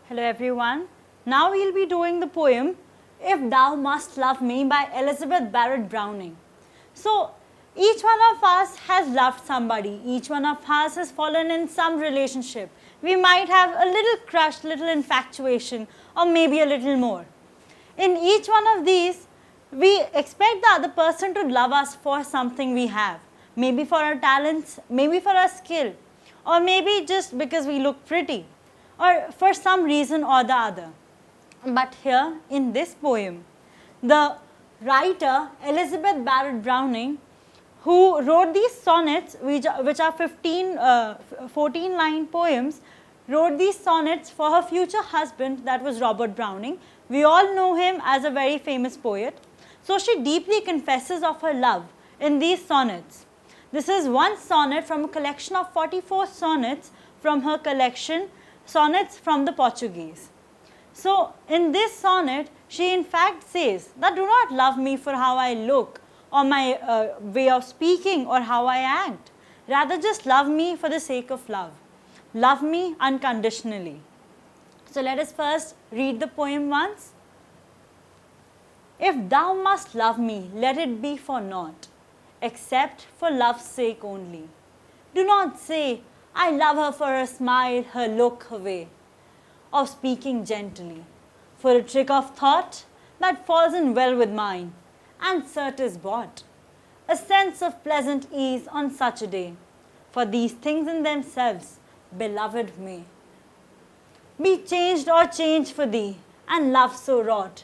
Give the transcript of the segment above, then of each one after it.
Hello everyone. Now we'll be doing the poem If Thou Must Love Me by Elizabeth Barrett Browning. So each one of us has loved somebody. Each one of us has fallen in some relationship. We might have a little crush, little infatuation, or maybe a little more. In each one of these, we expect the other person to love us for something we have. Maybe for our talents, maybe for our skill, or maybe just because we look pretty, or for some reason or the other. But here in this poem, the writer Elizabeth Barrett Browning, who wrote these sonnets, which are 14-line poems, wrote these sonnets for her future husband, that was Robert Browning. We all know him as a very famous poet. So she deeply confesses of her love in these sonnets. This is one sonnet from a collection of 44 sonnets from her collection, Sonnets from the Portuguese. So in this sonnet, she in fact says that do not love me for how I look or my way of speaking or how I act. Rather just love me for the sake of love. Love me unconditionally. So let us first read the poem once. If thou must love me, let it be for naught, except for love's sake only. Do not say, I love her for her smile, her look, her way of speaking gently, for a trick of thought that falls in well with mine, and cert is bought, a sense of pleasant ease on such a day, for these things in themselves, beloved may be changed or changed for thee, and love so wrought,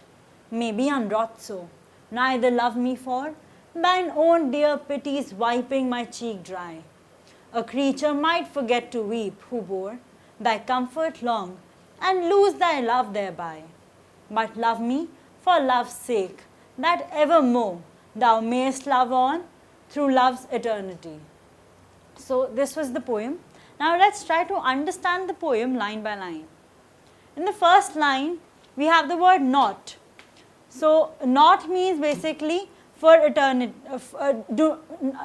may be unwrought so, neither love me for thine own dear pities wiping my cheek dry. A creature might forget to weep who bore thy comfort long, and lose thy love thereby. But love me for love's sake, that evermore thou mayest love on through love's eternity. So this was the poem. Now let's try to understand the poem line by line. In the first line, we have the word not. So not means basically for eternity,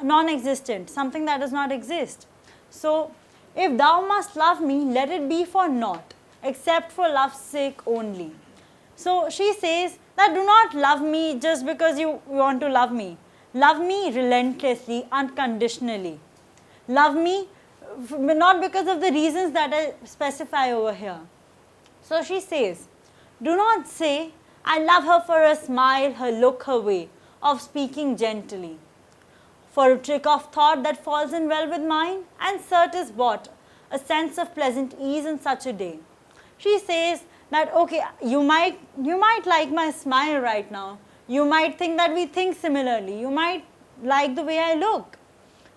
non-existent, something that does not exist. So, if thou must love me, let it be for naught, except for love's sake only. So, she says that do not love me just because you want to love me. Love me relentlessly, unconditionally. Love me not because of the reasons that I specify over here. So, she says, do not say, I love her for her smile, her look, her way of speaking gently, for a trick of thought that falls in well with mine, and cert is bought, a sense of pleasant ease in such a day. She says that, okay, you might like my smile right now. You might think that we think similarly. You might like the way I look.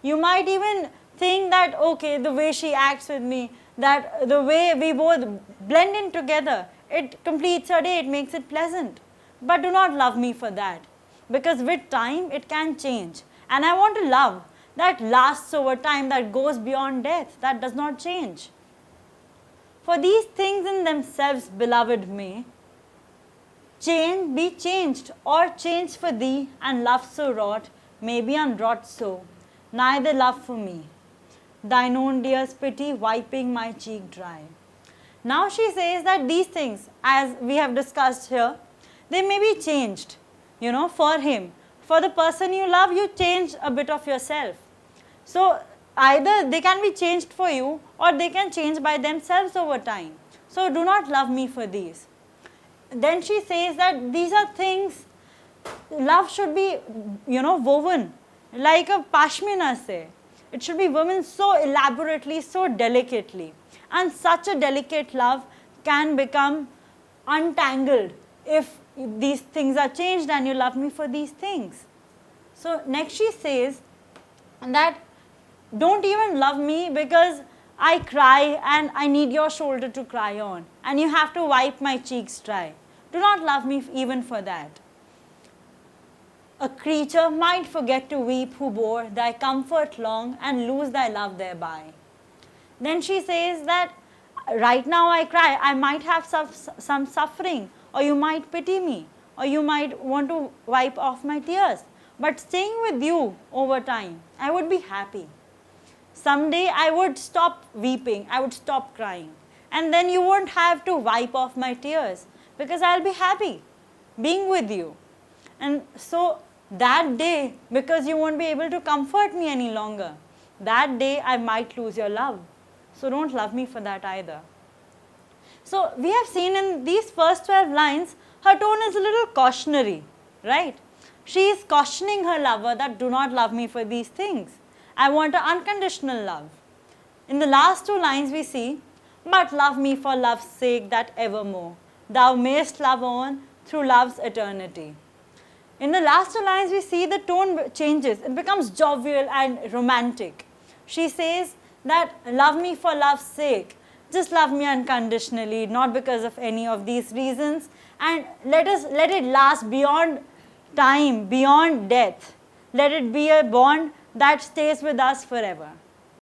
You might even think that, okay, the way she acts with me, that the way we both blend in together, it completes her day, it makes it pleasant. But do not love me for that, because with time it can change. And I want a love that lasts over time, that goes beyond death, that does not change. For these things in themselves, beloved, may be changed or changed for thee, and love so wrought may be unwrought so, neither love for me, thine own dear's pity wiping my cheek dry. Now she says that these things, as we have discussed here, they may be changed, for him. For the person you love, you change a bit of yourself. So either they can be changed for you, or they can change by themselves over time. So do not love me for these. Then she says that these are things, love should be, woven like a pashmina say. It should be woven so elaborately, so delicately. And such a delicate love can become untangled if these things are changed and you love me for these things. So next she says that don't even love me because I cry and I need your shoulder to cry on, and you have to wipe my cheeks dry. Do not love me even for that. A creature might forget to weep who bore thy comfort long, and lose thy love thereby. Then she says that right now I cry, I might have some suffering, or you might pity me, or you might want to wipe off my tears. But staying with you over time, I would be happy. Someday I would stop weeping, I would stop crying. And then you won't have to wipe off my tears because I'll be happy being with you. And so that day, because you won't be able to comfort me any longer, that day I might lose your love. So don't love me for that either. So we have seen in these first 12 lines, her tone is a little cautionary, right? She is cautioning her lover that do not love me for these things. I want an unconditional love. In the last 2 lines we see, but love me for love's sake that evermore thou mayest love on through love's eternity. In the last 2 lines we see the tone changes. It becomes jovial and romantic. She says that love me for love's sake. Just love me unconditionally, not because of any of these reasons, and let it last beyond time, beyond death. Let it be a bond that stays with us forever.